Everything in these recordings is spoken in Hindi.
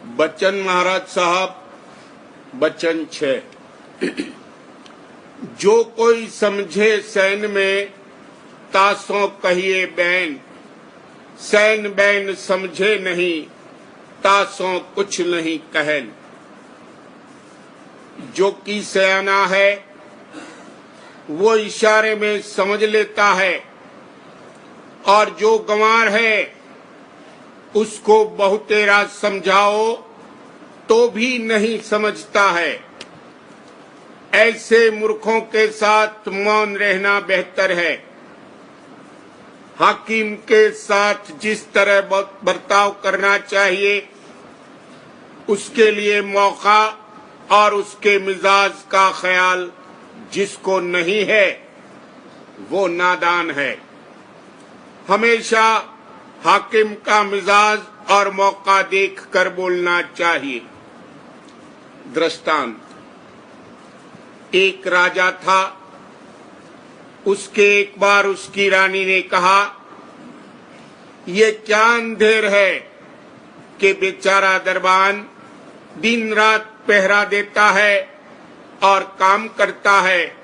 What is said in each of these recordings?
बच्चन महाराज साहब बच्चन 6। जो कोई समझे सैन में तासों कहिए बैन, सैन बैन समझे नहीं तासों कुछ नहीं कहन। जो कि सयाना है वो इशारे में समझ लेता है, और जो गंवार है उसको बहुतेरा समझाओ तो भी नहीं समझता है। ऐसे मूर्खों के साथ मौन रहना बेहतर है। हाकिम के साथ जिस तरह बर्ताव करना चाहिए उसके लिए मौका और उसके मिजाज का ख्याल जिसको नहीं है वो नादान है। हमेशा हाकिम का मिजाज और मौका देखकर बोलना चाहिए। दृष्टांत, एक राजा था। उसके एक बार उसकी रानी ने कहा, ये क्या अंधेर है कि बेचारा दरबान दिन रात पहरा देता है और काम करता है।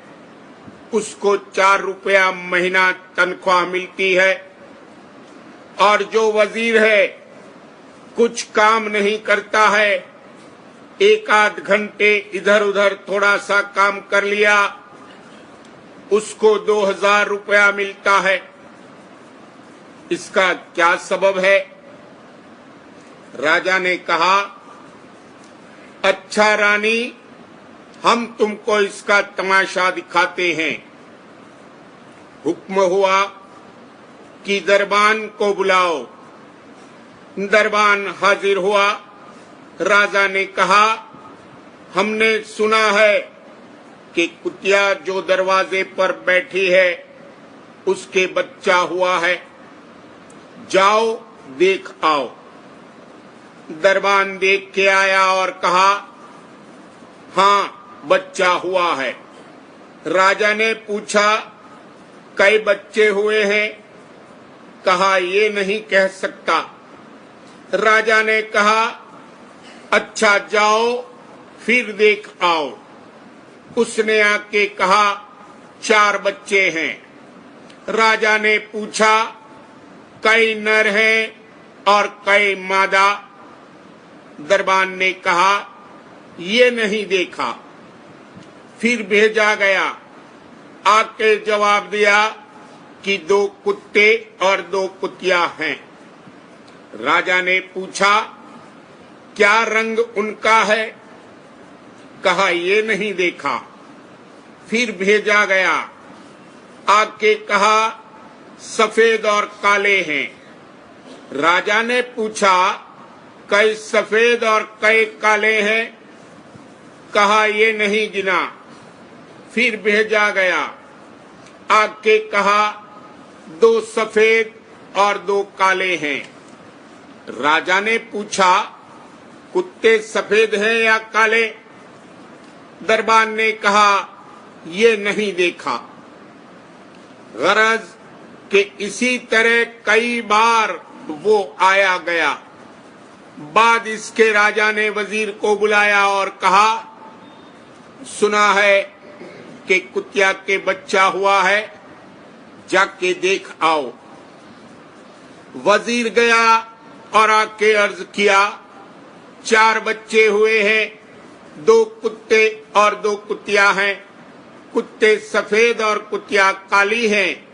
उसको 4 रुपया महीना तनख्वाह मिलती है, और जो वजीर है कुछ काम नहीं करता है। एक आध घंटे इधर उधर थोड़ा सा काम कर लिया, उसको 2000 रुपया मिलता है। इसका क्या सबब है? राजा ने कहा, अच्छा रानी, हम तुमको इसका तमाशा दिखाते हैं। हुक्म हुआ कि दरबान को बुलाओ। दरबान हाजिर हुआ। राजा ने कहा, हमने सुना है कि कुतिया जो दरवाजे पर बैठी है उसके बच्चा हुआ है, जाओ देख आओ। दरबान देख के आया और कहा, हाँ बच्चा हुआ है। राजा ने पूछा, कई बच्चे हुए हैं? कहा, ये नहीं कह सकता। राजा ने कहा, अच्छा जाओ फिर देख आओ। उसने आके कहा, 4 बच्चे हैं। राजा ने पूछा, कई नर हैं और कई मादा? दरबान ने कहा, ये नहीं देखा। फिर भेजा गया, आके जवाब दिया कि 2 कुत्ते और 2 कुतिया हैं। राजा ने पूछा, क्या रंग उनका है? कहा, ये नहीं देखा। फिर भेजा गया, आके कहा, सफेद और काले हैं। राजा ने पूछा, कई सफेद और कई काले हैं? कहा, ये नहीं गिना। फिर भेजा गया, आके कहा, 2 सफेद और 2 काले हैं। राजा ने पूछा, कुत्ते सफेद हैं या काले? दरबान ने कहा, ये नहीं देखा। गरज कि इसी तरह कई बार वो आया गया। बाद इसके राजा ने वजीर को बुलाया और कहा, सुना है कि कुतिया के बच्चा हुआ है, जाके देख आओ। वजीर गया और आके अर्ज किया, 4 बच्चे हुए हैं, 2 कुत्ते और 2 कुतिया हैं। कुत्ते सफेद और कुतिया काली हैं,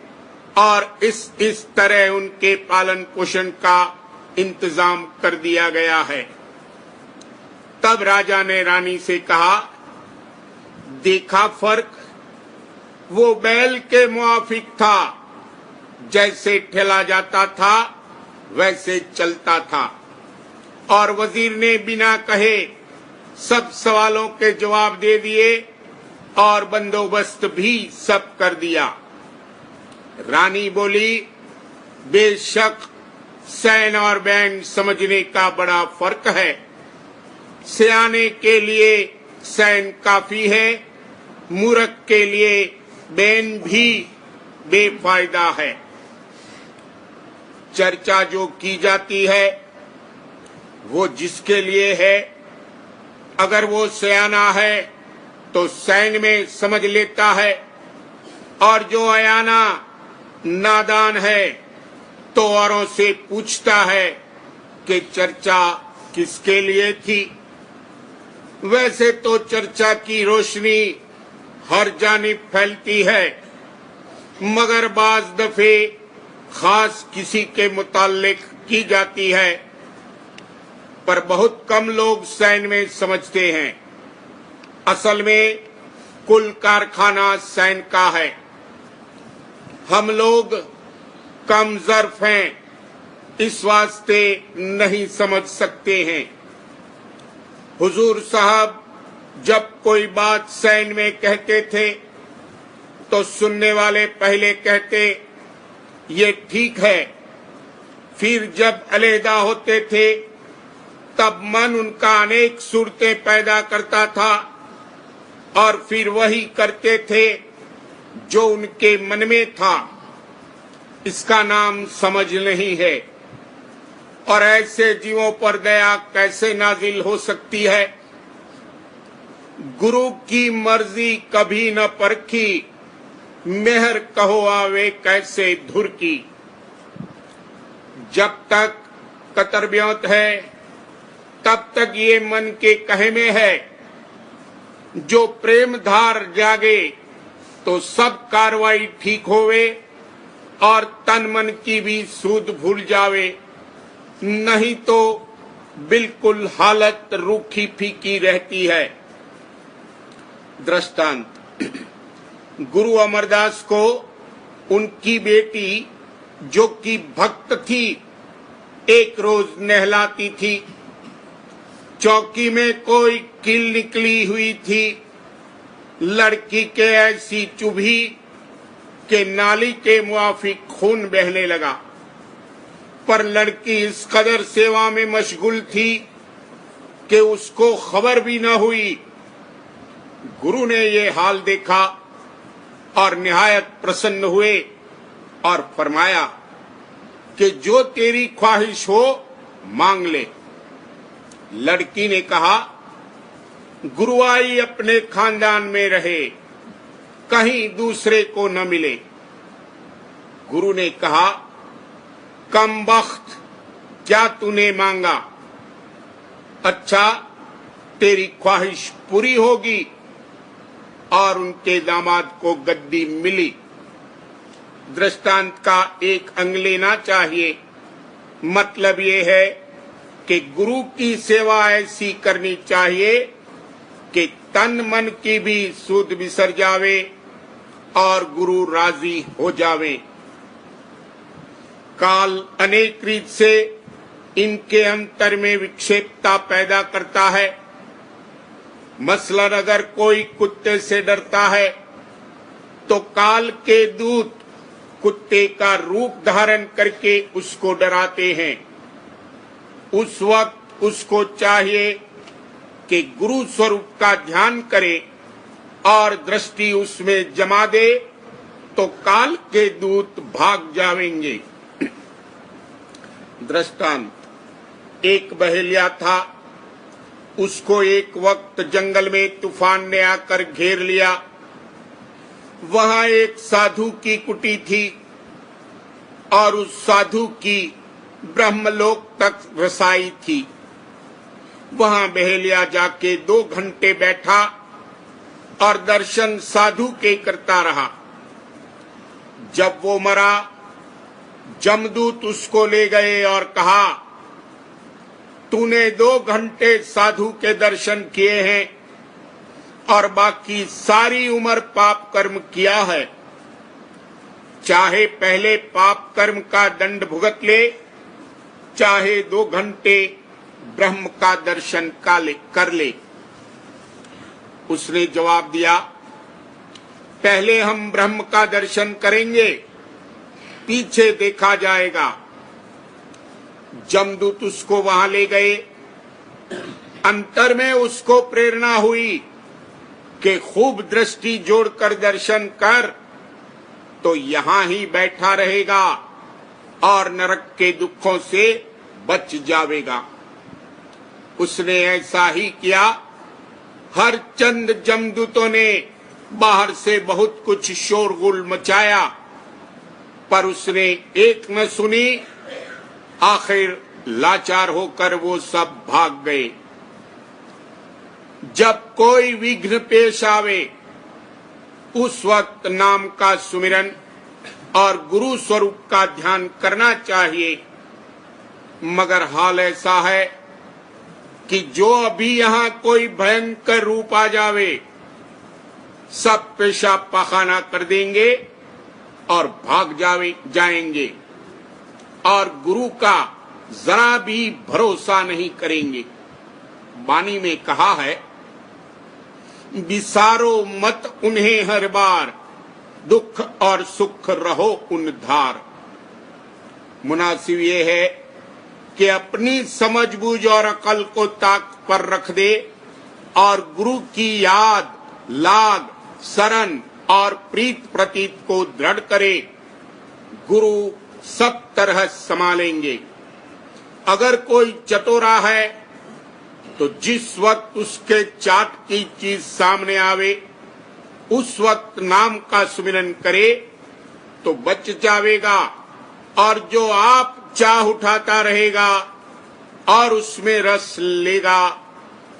और इस तरह उनके पालन पोषण का इंतजाम कर दिया गया है। तब राजा ने रानी से कहा, देखा फर्क? वो बैल के मुआफिक था, जैसे ठेला जाता था वैसे चलता था। और वजीर ने बिना कहे सब सवालों के जवाब दे दिए और बंदोबस्त भी सब कर दिया। रानी बोली, बेशक सैन और बैन समझने का बड़ा फर्क है। सियाने के लिए सैन काफी है, मूर्ख के लिए बैन भी बेफायदा है। चर्चा जो की जाती है वो जिसके लिए है। अगर वो सयाना है तो सैन्य में समझ लेता है, और जो अयाना नादान है तो औरों से पूछता है कि चर्चा किसके लिए थी। वैसे तो चर्चा की रोशनी हर जानिब फैलती है, मगर बाज दफे खास किसी के मुताल्लिक की जाती है, पर बहुत कम लोग सैन्य में समझते हैं। असल में कुल कारखाना सैन्य का है। हम लोग कम ज़र्फ हैं, इस वास्ते नहीं समझ सकते हैं। हुजूर साहब जब कोई बात सैन्य में कहते थे तो सुनने वाले पहले कहते ये ठीक है, फिर जब अलहदा होते थे तब मन उनका अनेक सूरतें पैदा करता था, और फिर वही करते थे जो उनके मन में था। इसका नाम समझ नहीं है। और ऐसे जीवों पर दया कैसे नाजिल हो सकती है। गुरु की मर्जी कभी न परखी, मेहर कहो आवे कैसे धुर की। जब तक कतरब्योत है तब तक ये मन के कहे में है। जो प्रेम धार जागे तो सब कार्रवाई ठीक होवे, और तन मन की भी सूद भूल जावे, नहीं तो बिल्कुल हालत रूखी फीकी रहती है। दृष्टांत, गुरु अमरदास को उनकी बेटी जो कि भक्त थी एक रोज नहलाती थी। चौकी में कोई कील निकली हुई थी। लड़की के ऐसी चुभी कि नाली के मुआफिक खून बहने लगा, पर लड़की इस कदर सेवा में मशगूल थी कि उसको खबर भी न हुई। गुरु ने ये हाल देखा और निहायत प्रसन्न हुए और फरमाया कि जो तेरी ख्वाहिश हो मांग ले। लड़की ने कहा, गुरुआई अपने खानदान में रहे, कहीं दूसरे को न मिले। गुरु ने कहा, कमबख्त, क्या तूने मांगा? अच्छा, तेरी ख्वाहिश पूरी होगी। और उनके दामाद को गद्दी मिली। दृष्टांत का एक अंग लेना चाहिए। मतलब ये है कि गुरु की सेवा ऐसी करनी चाहिए कि तन मन की भी सूद बिसर जावे और गुरु राजी हो जावे। काल अनेक रीत से इनके अंतर में विक्षेपता पैदा करता है। मसलन अगर कोई कुत्ते से डरता है तो काल के दूत कुत्ते का रूप धारण करके उसको डराते हैं। उस वक्त उसको चाहिए कि गुरु स्वरूप का ध्यान करे और दृष्टि उसमें जमा दे, तो काल के दूत भाग जाएंगे। दृष्टांत, एक बहेलिया था, उसको एक वक्त जंगल में तूफान ने आकर घेर लिया। वहां एक साधु की कुटी थी और उस साधु की ब्रह्मलोक तक रसाई थी। वहां बहेलिया जाके 2 घंटे बैठा और दर्शन साधु के करता रहा। जब वो मरा, जमदूत उसको ले गए और कहा, तूने 2 घंटे साधु के दर्शन किए हैं और बाकी सारी उम्र पाप कर्म किया है। चाहे पहले पाप कर्म का दंड भुगत ले, चाहे 2 घंटे ब्रह्म का दर्शन कर ले। उसने जवाब दिया, पहले हम ब्रह्म का दर्शन करेंगे, पीछे देखा जाएगा। जमदूत उसको वहां ले गए। अंतर में उसको प्रेरणा हुई कि खूब दृष्टि जोड़कर दर्शन कर, तो यहां ही बैठा रहेगा और नरक के दुखों से बच जावेगा। उसने ऐसा ही किया। हर चंद जमदूतों ने बाहर से बहुत कुछ शोरगुल मचाया, पर उसने एक न सुनी। आखिर लाचार होकर वो सब भाग गए। जब कोई विघ्न पेश आवे, उस वक्त नाम का सुमिरन और गुरु स्वरूप का ध्यान करना चाहिए। मगर हाल ऐसा है कि जो अभी यहां कोई भयंकर रूप आ जावे, सब पेशाब पाखाना कर देंगे और भाग जाएंगे और गुरु का जरा भी भरोसा नहीं करेंगे। वाणी में कहा है, विसारो मत उन्हें हर बार, दुख और सुख रहो उन धार। मुनासिब ये है कि अपनी समझबूझ और अकल को ताक पर रख दे और गुरु की याद, लाग, शरण और प्रीत प्रतीत को दृढ़ करे। गुरु सब तरह संभालेंगे। अगर कोई चतुरा है तो जिस वक्त उसके चाट की चीज सामने आवे, उस वक्त नाम का सुमिरन करे तो बच जावेगा, और जो आप चाह उठाता रहेगा और उसमें रस लेगा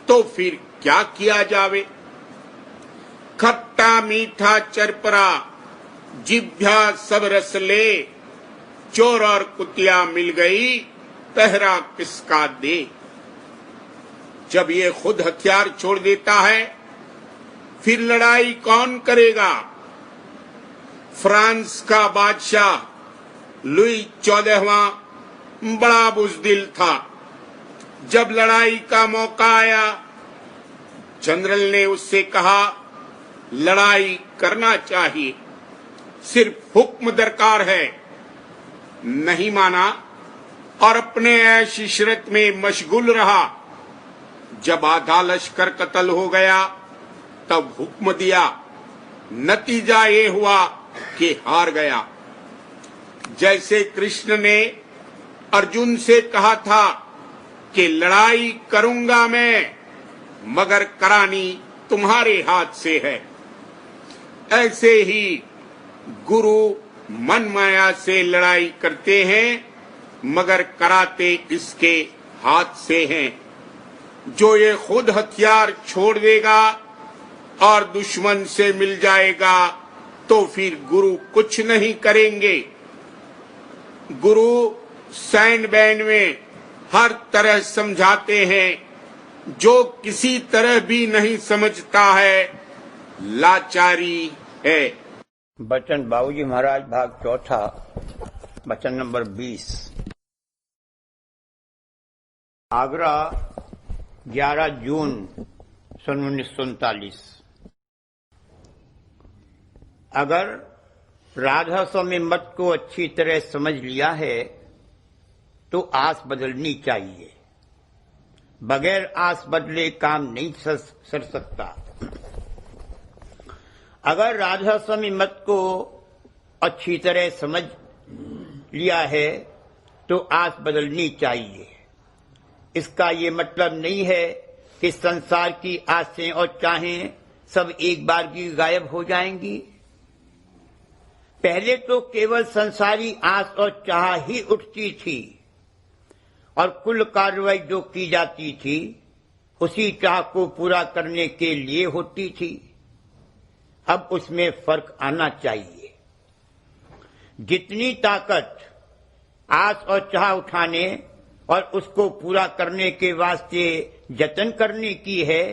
तो फिर क्या किया जावे। खट्टा मीठा चरपरा जिभ्या सब रस ले, चोर और कुतिया मिल गई पहरा किसका दे। जब ये खुद हथियार छोड़ देता है, फिर लड़ाई कौन करेगा। फ्रांस का बादशाह लुई 14वां बड़ा बुज़दिल था। जब लड़ाई का मौका आया, जनरल ने उससे कहा, लड़ाई करना चाहिए, सिर्फ हुक्म दरकार है। नहीं माना और अपने ऐश इशरत में मशगूल रहा। जब आधा लश्कर कत्ल हो गया, तब हुक्म दिया। नतीजा ये हुआ कि हार गया। जैसे कृष्ण ने अर्जुन से कहा था कि लड़ाई करूंगा मैं, मगर करानी तुम्हारे हाथ से है, ऐसे ही गुरु मन माया से लड़ाई करते हैं, मगर कराते इसके हाथ से हैं। जो ये खुद हथियार छोड़ देगा और दुश्मन से मिल जाएगा, तो फिर गुरु कुछ नहीं करेंगे। गुरु सैन बैन में हर तरह समझाते हैं। जो किसी तरह भी नहीं समझता है, लाचारी है। बचन बाबूजी महाराज भाग चौथा, बचन नंबर 20। आगरा 11 जून सन 1939। अगर राधा स्वामी मत को अच्छी तरह समझ लिया है तो आस बदलनी चाहिए। बगैर आस बदले काम नहीं सर सकता। अगर राधा स्वामी मत को अच्छी तरह समझ लिया है तो आस बदलनी चाहिए। इसका ये मतलब नहीं है कि संसार की आसें और चाहें सब एक बार की गायब हो जाएंगी। पहले तो केवल संसारी आस और चाह ही उठती थी और कुल कार्रवाई जो की जाती थी उसी चाह को पूरा करने के लिए होती थी। अब उसमें फर्क आना चाहिए। जितनी ताकत आस और चाह उठाने और उसको पूरा करने के वास्ते जतन करने की है,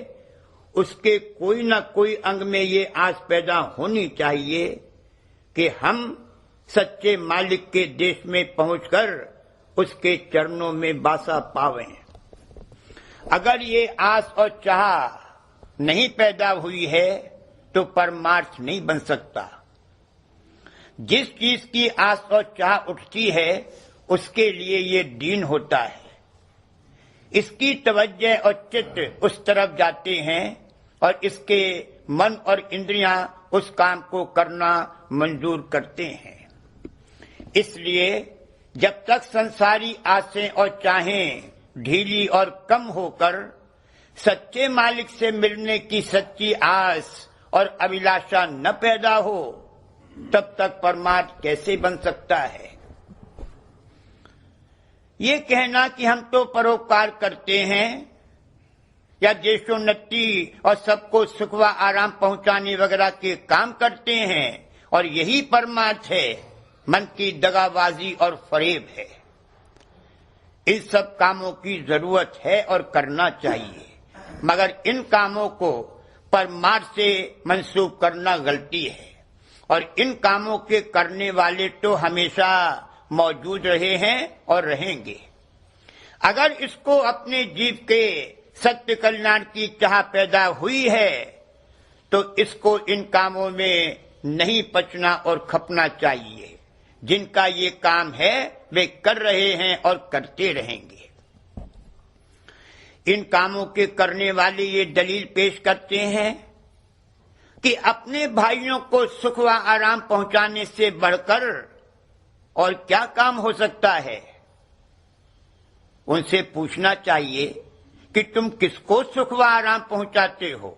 उसके कोई न कोई अंग में ये आस पैदा होनी चाहिए कि हम सच्चे मालिक के देश में पहुंचकर उसके चरणों में बासा पावें। अगर ये आस और चाह नहीं पैदा हुई है तो परमार्थ नहीं बन सकता। जिस चीज की आस और चाह उठती है उसके लिए ये दीन होता है। इसकी तवज्जो और चित्त उस तरफ जाते हैं और इसके मन और इंद्रियां उस काम को करना मंजूर करते हैं। इसलिए जब तक संसारी आसें और चाहें ढीली और कम होकर सच्चे मालिक से मिलने की सच्ची आस और अभिलाषा न पैदा हो, तब तक परमार्थ कैसे बन सकता है। ये कहना कि हम तो परोपकार करते हैं या देशोन्नति और सबको सुख व आराम पहुंचाने वगैरह के काम करते हैं और यही परमार्थ है, मन की दगाबाजी और फरेब है। इन सब कामों की जरूरत है और करना चाहिए, मगर इन कामों को परमार्थ से मंसूब करना गलती है और इन कामों के करने वाले तो हमेशा मौजूद रहे हैं और रहेंगे। अगर इसको अपने जीव के सत्य कल्याण की चाह पैदा हुई है तो इसको इन कामों में नहीं पचना और खपना चाहिए। जिनका ये काम है वे कर रहे हैं और करते रहेंगे। इन कामों के करने वाले ये दलील पेश करते हैं कि अपने भाइयों को सुख व आराम पहुंचाने से बढ़कर और क्या काम हो सकता है। उनसे पूछना चाहिए कि तुम किसको सुख व आराम पहुंचाते हो।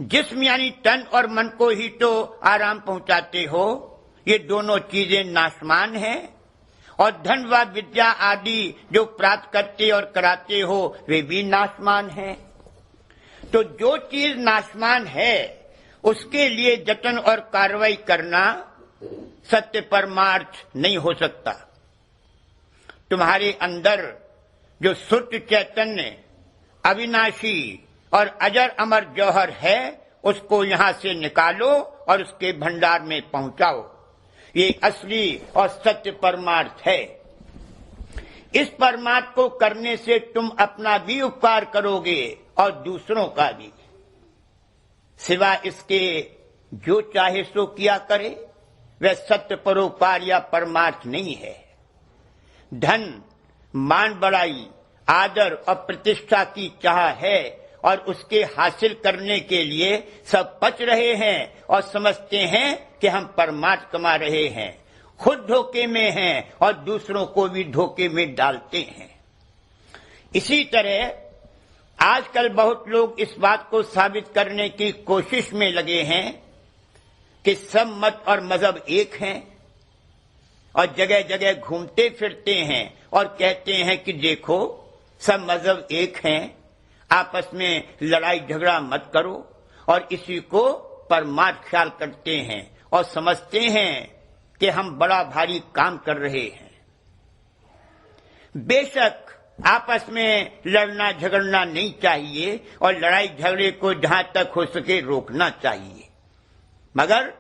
जिस्म यानी तन और मन को ही तो आराम पहुंचाते हो। ये दोनों चीजें नाशमान हैं और धन व विद्या आदि जो प्राप्त करते और कराते हो वे भी नाशमान हैं। तो जो चीज नाशमान है उसके लिए जतन और कार्रवाई करना सत्य परमार्थ नहीं हो सकता। तुम्हारे अंदर जो शुद्ध चैतन्य अविनाशी और अजर अमर जौहर है उसको यहां से निकालो और उसके भंडार में पहुंचाओ। ये असली और सत्य परमार्थ है। इस परमार्थ को करने से तुम अपना भी उपकार करोगे और दूसरों का भी। सिवा इसके जो चाहे सो किया करे वह सत्य परोपकार या परमार्थ नहीं है। धन, मान बढ़ाई, आदर और प्रतिष्ठा की चाह है और उसके हासिल करने के लिए सब पच रहे हैं और समझते हैं कि हम परमार्थ कमा रहे हैं। खुद धोखे में हैं और दूसरों को भी धोखे में डालते हैं। इसी तरह आजकल बहुत लोग इस बात को साबित करने की कोशिश में लगे हैं कि सब मत और मजहब एक हैं और जगह जगह घूमते फिरते हैं और कहते हैं कि देखो सब मजहब एक हैं, आपस में लड़ाई झगड़ा मत करो, और इसी को परमार्थ ख्याल करते हैं और समझते हैं कि हम बड़ा भारी काम कर रहे हैं। बेशक आपस में लड़ना झगड़ना नहीं चाहिए और लड़ाई झगड़े को जहां तक हो सके रोकना चाहिए, मगर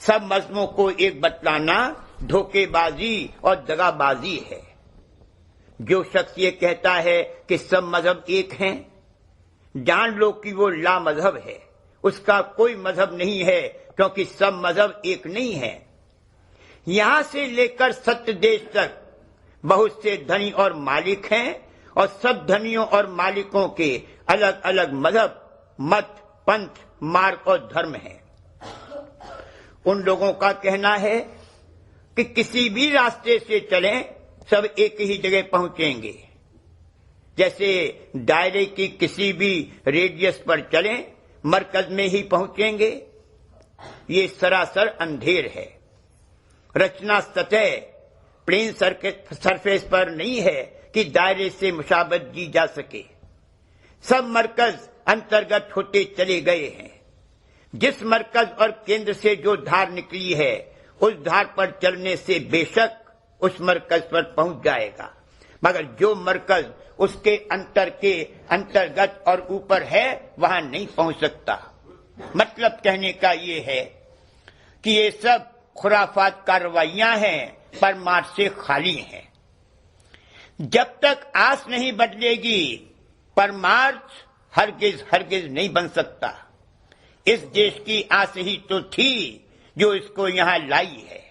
सब मजहबों को एक बतलाना धोखेबाजी और दगाबाजी है। जो शख्स ये कहता है कि सब मजहब एक हैं, जान लो कि वो ला मजहब है। उसका कोई मजहब नहीं है, क्योंकि सब मजहब एक नहीं है। यहां से लेकर सत्य देश तक बहुत से धनी और मालिक हैं और सब धनियों और मालिकों के अलग अलग मजहब, मत, पंथ, मार्ग और धर्म हैं। उन लोगों का कहना है कि किसी भी रास्ते से चलें सब एक ही जगह पहुंचेंगे। जैसे दायरे की किसी भी रेडियस पर चलें मरकज में ही पहुंचेंगे। ये सरासर अंधेर है। रचना सतह प्लेन सरफेस पर नहीं है कि दायरे से मुशाबत की जा सके। सब मरकज अंतर्गत होते चले गए हैं। जिस मरकज और केंद्र से जो धार निकली है उस धार पर चलने से बेशक उस मरकज पर पहुंच जाएगा, मगर जो मरकज उसके अंतर्गत और ऊपर है वहां नहीं पहुंच सकता। मतलब कहने का ये है कि ये सब खुराफात कार्रवाइयां हैं, परमार्थ से खाली हैं। जब तक आस नहीं बदलेगी परमार्थ हरगिज हरगिज नहीं बन सकता। इस देश की आस ही तो थी जो इसको यहां लाई है।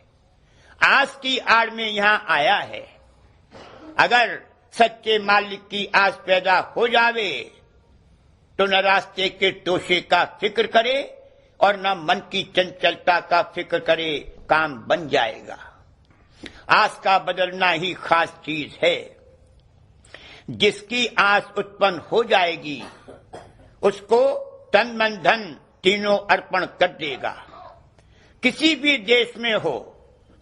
आस की आड़ में यहां आया है। अगर सच्चे मालिक की आस पैदा हो जावे तो न रास्ते के तोशे का फिक्र करे और न मन की चंचलता का फिक्र करे, काम बन जाएगा। आस का बदलना ही खास चीज है। जिसकी आस उत्पन्न हो जाएगी उसको तन मन धन तीनों अर्पण कर देगा। किसी भी देश में हो,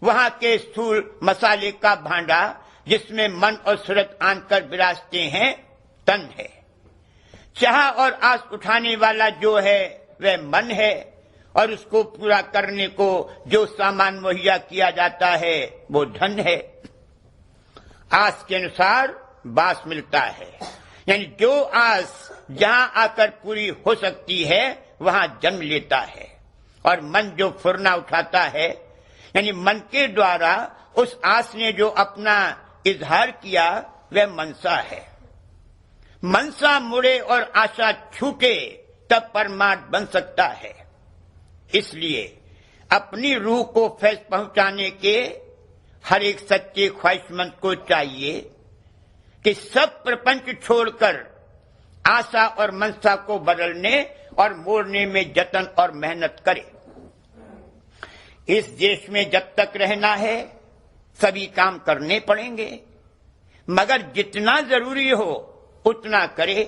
वहां के स्थूल मसाले का भांडा जिसमें मन और सूरत आनकर विराजते हैं तन है। चाह और आस उठाने वाला जो है वह मन है, और उसको पूरा करने को जो सामान मुहैया किया जाता है वो धन है। आस के अनुसार बास मिलता है, यानी जो आस जहां आकर पूरी हो सकती है वहां जन्म लेता है, और मन जो फुरना उठाता है, यानी मन के द्वारा उस आस ने जो अपना इजहार किया वह मनसा है। मनसा मुड़े और आशा छूटे तब परमार्थ बन सकता है। इसलिए अपनी रूह को फैज पहुंचाने के हर एक सच्चे ख्वाहिशमंद को चाहिए कि सब प्रपंच छोड़कर आशा और मनसा को बदलने और मोड़ने में जतन और मेहनत करे। इस देश में जब तक रहना है सभी काम करने पड़ेंगे, मगर जितना जरूरी हो उतना करे,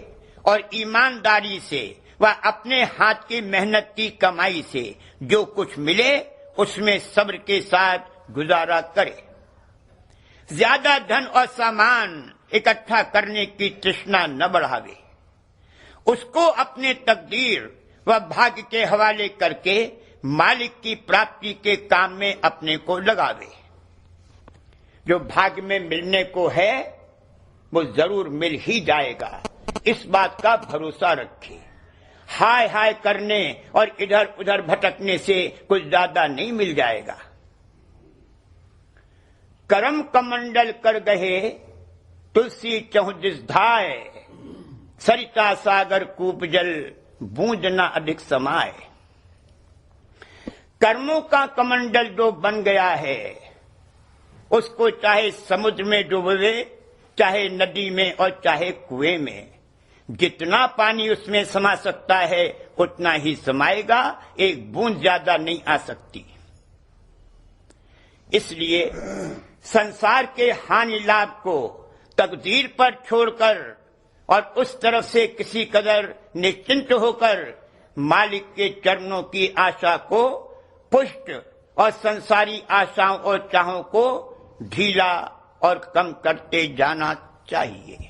और ईमानदारी से वह अपने हाथ की मेहनत की कमाई से जो कुछ मिले उसमें सब्र के साथ गुजारा करे। ज्यादा धन और सामान इकट्ठा करने की तृष्णा न बढ़ावे, उसको अपने तकदीर व भाग्य के हवाले करके मालिक की प्राप्ति के काम में अपने को लगावे। जो भाग्य में मिलने को है वो जरूर मिल ही जाएगा, इस बात का भरोसा रखे। हाय हाय करने और इधर उधर भटकने से कुछ ज्यादा नहीं मिल जाएगा। करम कमंडल कर गहे तुलसी चहुदिस धाय, सरिता सागर कूप जल बूंद न अधिक समाए। कर्मों का कमंडल जो बन गया है उसको चाहे समुद्र में डूबे, चाहे नदी में और चाहे कुएं में, जितना पानी उसमें समा सकता है उतना ही समाएगा, एक बूंद ज्यादा नहीं आ सकती। इसलिए संसार के हानि लाभ को तकदीर पर छोड़कर और उस तरफ से किसी कदर निश्चिंत होकर मालिक के चरणों की आशा को पुष्ट और संसारी आशाओं और चाहों को ढीला और कम करते जाना चाहिए।